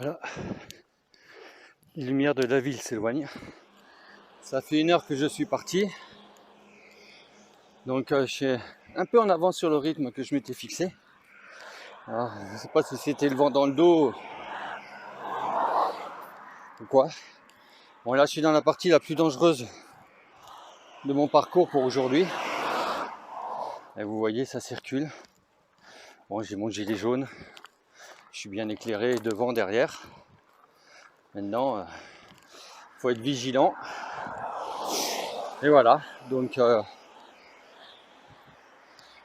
Voilà, les lumières de la ville s'éloignent. Ça fait 1 heure que je suis parti. Donc je suis un peu en avance sur le rythme que je m'étais fixé. Alors, je ne sais pas si c'était le vent dans le dos ou quoi. Bon, là je suis dans la partie la plus dangereuse de mon parcours pour aujourd'hui. Et vous voyez, ça circule. Bon, j'ai mon gilet jaune. Je suis bien éclairé devant, derrière. Maintenant, faut être vigilant. Et voilà, donc on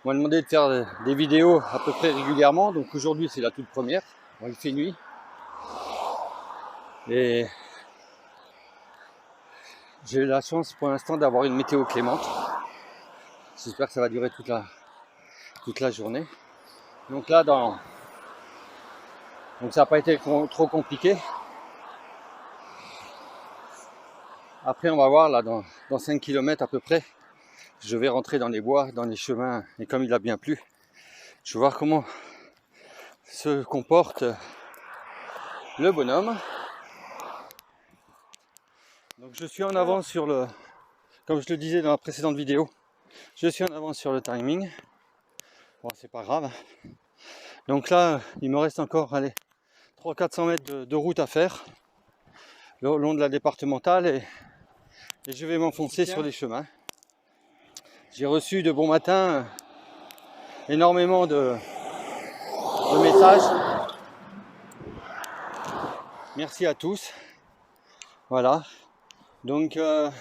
m'a demandé de faire des vidéos à peu près régulièrement. Donc aujourd'hui c'est la toute première. Bon, il fait nuit. Et j'ai eu la chance pour l'instant d'avoir une météo clémente. J'espère que ça va durer toute la journée. Donc là, donc ça n'a pas été trop compliqué. Après on va voir là dans 5 km à peu près. Je vais rentrer dans les bois, dans les chemins. Et comme il a bien plu, je vais voir comment se comporte le bonhomme. Donc je suis en avance sur le, comme je le disais dans la précédente vidéo, je suis en avance sur le timing. Bon, c'est pas grave. Donc là, il me reste encore 300-400 mètres de route à faire le long de la départementale et je vais m'enfoncer sur les chemins. J'ai reçu de bon matin énormément de messages. Merci à tous. Voilà. Donc je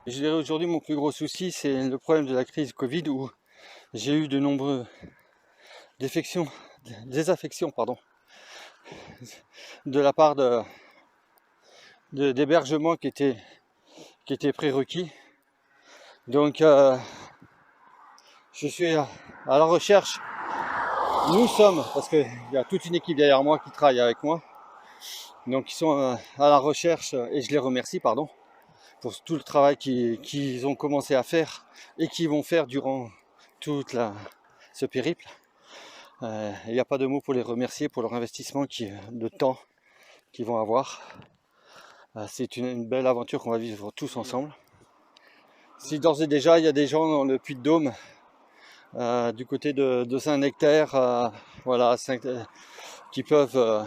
dirais aujourd'hui mon plus gros souci, c'est le problème de la crise Covid où j'ai eu de nombreuses désaffections de la part d'hébergements qui étaient prérequis. Donc je suis à la recherche. Nous sommes, parce qu'il y a toute une équipe derrière moi qui travaille avec moi. Donc ils sont à la recherche et je les remercie pour tout le travail qu'ils ont commencé à faire et qu'ils vont faire durant toute ce périple. Il n'y a pas de mots pour les remercier pour leur investissement de temps qu'ils vont avoir. C'est une belle aventure qu'on va vivre tous ensemble. Si d'ores et déjà il y a des gens dans le Puy-de-Dôme, du côté de Saint-Nectaire, voilà, qui peuvent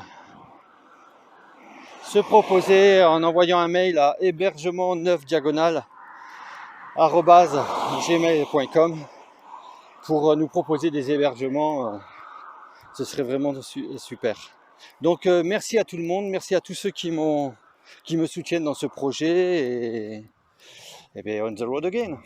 se proposer en envoyant un mail à hébergement9diagonal@gmail.com pour nous proposer des hébergements. Ce serait vraiment super. Donc merci à tout le monde, merci à tous ceux qui me soutiennent dans ce projet et bien on the road again.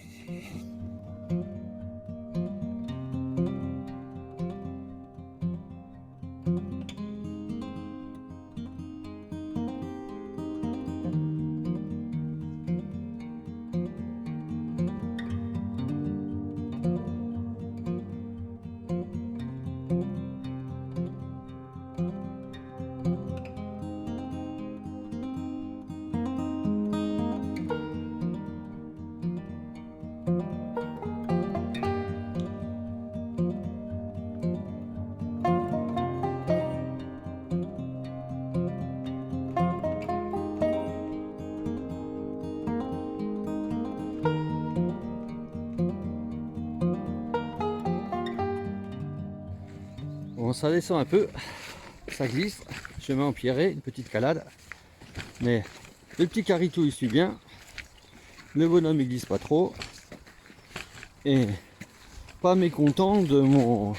Bon, ça descend un peu, ça glisse, chemin empierré, une petite calade, mais le petit carito il suit bien, le bonhomme il glisse pas trop, et pas mécontent de mon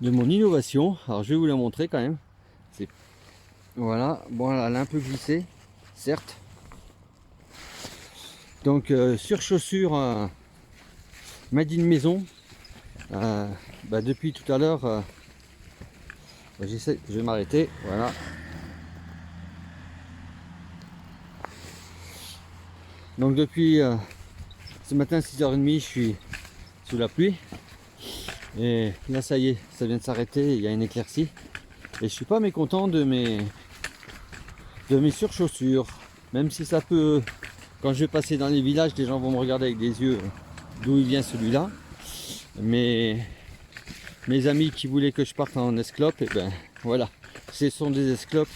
innovation. Alors je vais vous la montrer quand même. Voilà, bon elle a un peu glissé, certes. Donc sur chaussures made in maison, depuis tout à l'heure. Je vais m'arrêter, voilà. Donc depuis ce matin 6h30 je suis sous la pluie et là ça y est, ça vient de s'arrêter, il y a une éclaircie et je suis pas mécontent de mes surchaussures, même si ça peut, quand je vais passer dans les villages, les gens vont me regarder avec des yeux d'où il vient celui-là, mais mes amis qui voulaient que je parte en esclope, et ben voilà, ce sont des esclopes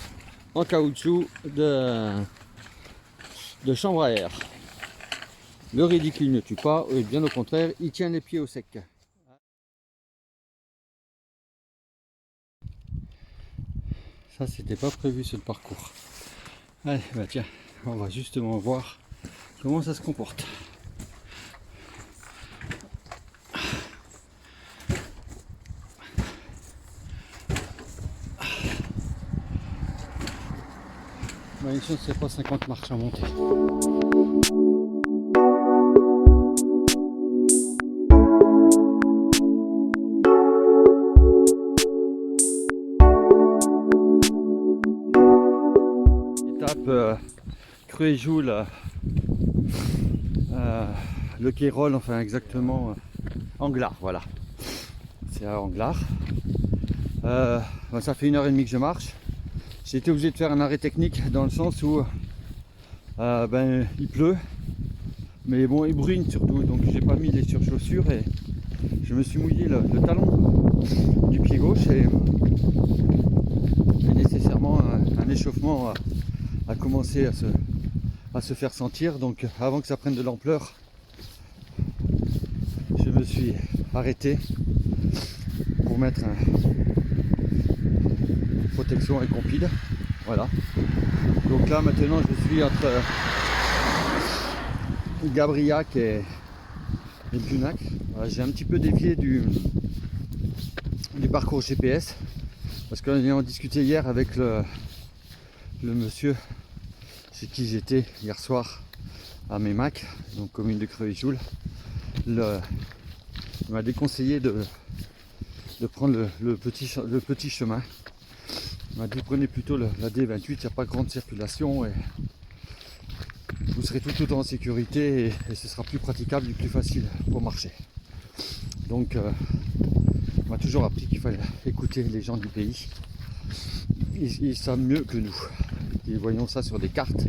en caoutchouc de chambre à air. Le ridicule ne tue pas, et bien au contraire, il tient les pieds au sec. Ça, c'était pas prévu ce parcours. Allez, bah tiens, on va justement voir comment ça se comporte. Bah, une chose, c'est pas 50 marches à monter. Étape Cruéjoul, le Quérol, enfin exactement Anglars, voilà. C'est à Anglars. Bah, ça fait 1h30 que je marche. J'ai été obligé de faire un arrêt technique dans le sens où il pleut, mais bon, il brune surtout, donc j'ai pas mis les surchaussures et je me suis mouillé le talon du pied gauche et nécessairement un échauffement a commencé à se faire sentir. Donc avant que ça prenne de l'ampleur, je me suis arrêté pour mettre une protection avec compide. Voilà. Donc là maintenant je suis entre Gabriac et Bunac. Voilà, j'ai un petit peu dévié du parcours GPS parce qu'en ayant discuté hier avec le monsieur chez qui j'étais hier soir à Mémac, donc commune de Crevejoul, il m'a déconseillé de prendre le petit chemin. Il m'a dit prenez plutôt la D28, il n'y a pas grande circulation et vous serez tout autant en sécurité et ce sera plus praticable et plus facile pour marcher. Donc on m'a toujours appris qu'il fallait écouter les gens du pays. Ils savent mieux que nous. Et voyons ça sur des cartes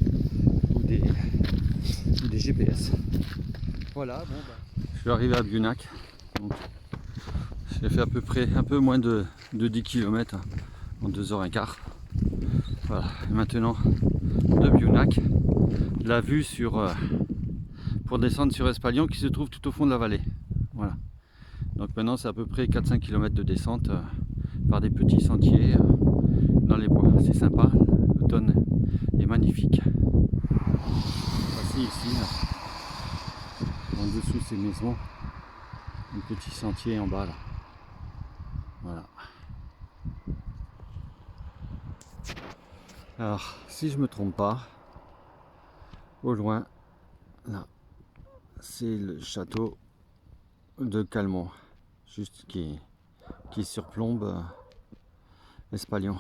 ou des GPS. Voilà, bon bah. Je suis arrivé à Bunac. J'ai fait à peu près un peu moins de 10 km en 2h15. Voilà, et maintenant de Bunac, la vue sur pour descendre sur Espalion qui se trouve tout au fond de la vallée. Voilà. Donc maintenant c'est à peu près 4-5 km de descente par des petits sentiers dans les bois. C'est sympa, l'automne est magnifique. Voici ici, en dessous de ces maisons, un petit sentier en bas là. Voilà. Alors, si je me trompe pas, au loin, là, c'est le château de Calmont, juste qui surplombe Espalion.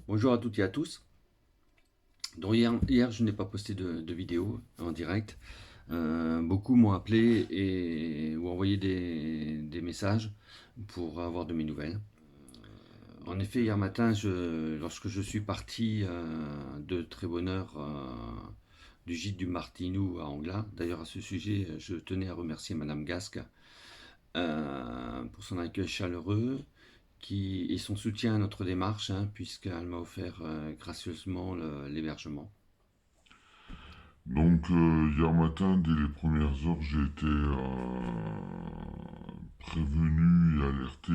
Bonjour à toutes et à tous. Donc hier je n'ai pas posté de vidéo en direct. Beaucoup m'ont appelé ou envoyé des messages pour avoir de mes nouvelles. En effet, hier matin, lorsque je suis parti de très bonne heure du gîte du Martinou à Anglas, d'ailleurs à ce sujet, je tenais à remercier Madame Gasque pour son accueil chaleureux et son soutien à notre démarche, puisqu'elle m'a offert gracieusement l'hébergement. Donc hier matin, dès les premières heures, j'ai été prévenu et alerté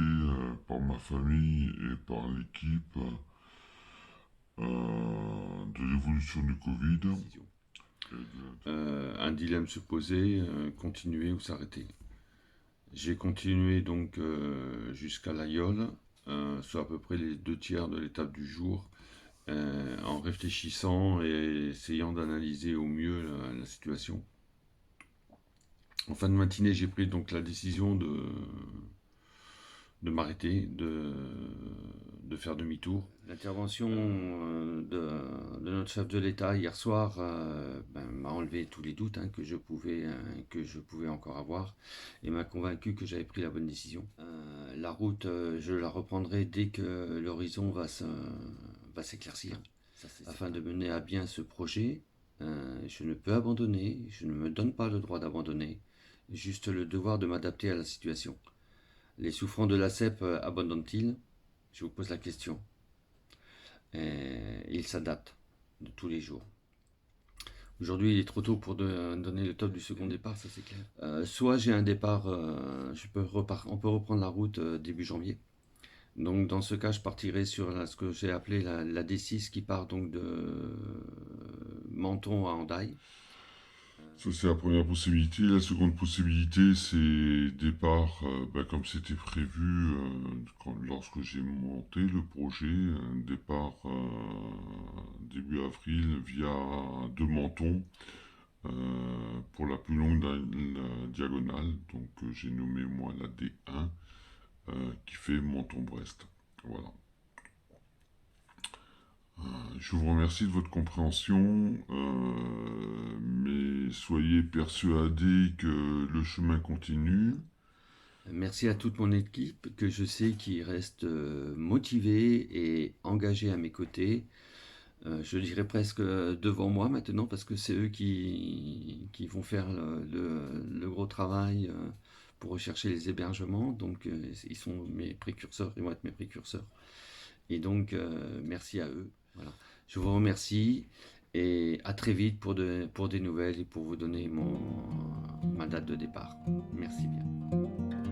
par ma famille et par l'équipe de l'évolution du Covid. Un dilemme se posait, continuer ou s'arrêter. J'ai continué donc jusqu'à l'Aïole, soit à peu près les 2/3 de l'étape du jour, en réfléchissant et essayant d'analyser au mieux la situation. En fin de matinée, j'ai pris donc la décision de m'arrêter, de faire demi-tour. L'intervention de notre chef de l'État hier soir m'a enlevé tous les doutes que je pouvais encore avoir et m'a convaincu que j'avais pris la bonne décision. La route, je la reprendrai dès que l'horizon va s'éclaircir. Afin de mener à bien ce projet, je ne peux abandonner, je ne me donne pas le droit d'abandonner, juste le devoir de m'adapter à la situation. Les souffrants de la CEP abandonnent-ils? Je vous pose la question. Ils s'adaptent de tous les jours. Aujourd'hui, il est trop tôt pour donner le top du second départ, ça c'est clair. Soit j'ai un départ, on peut reprendre la route début janvier. Donc dans ce cas, je partirai sur ce que j'ai appelé la D6 qui part donc de Menton à Hendaye. Ça, c'est la première possibilité. La seconde possibilité, c'est départ, comme c'était prévu lorsque j'ai monté le projet, un départ début avril via de Menton pour la plus longue diagonale. Donc j'ai nommé moi la D1 qui fait Menton-Brest. Voilà. Je vous remercie de votre compréhension, mais soyez persuadés que le chemin continue. Merci à toute mon équipe que je sais qui reste motivée et engagée à mes côtés. Je dirais presque devant moi maintenant parce que c'est eux qui vont faire le gros travail pour rechercher les hébergements. Donc ils sont mes précurseurs, ils vont être mes précurseurs. Et donc merci à eux. Voilà. Je vous remercie et à très vite pour des nouvelles et pour vous donner ma date de départ. Merci bien.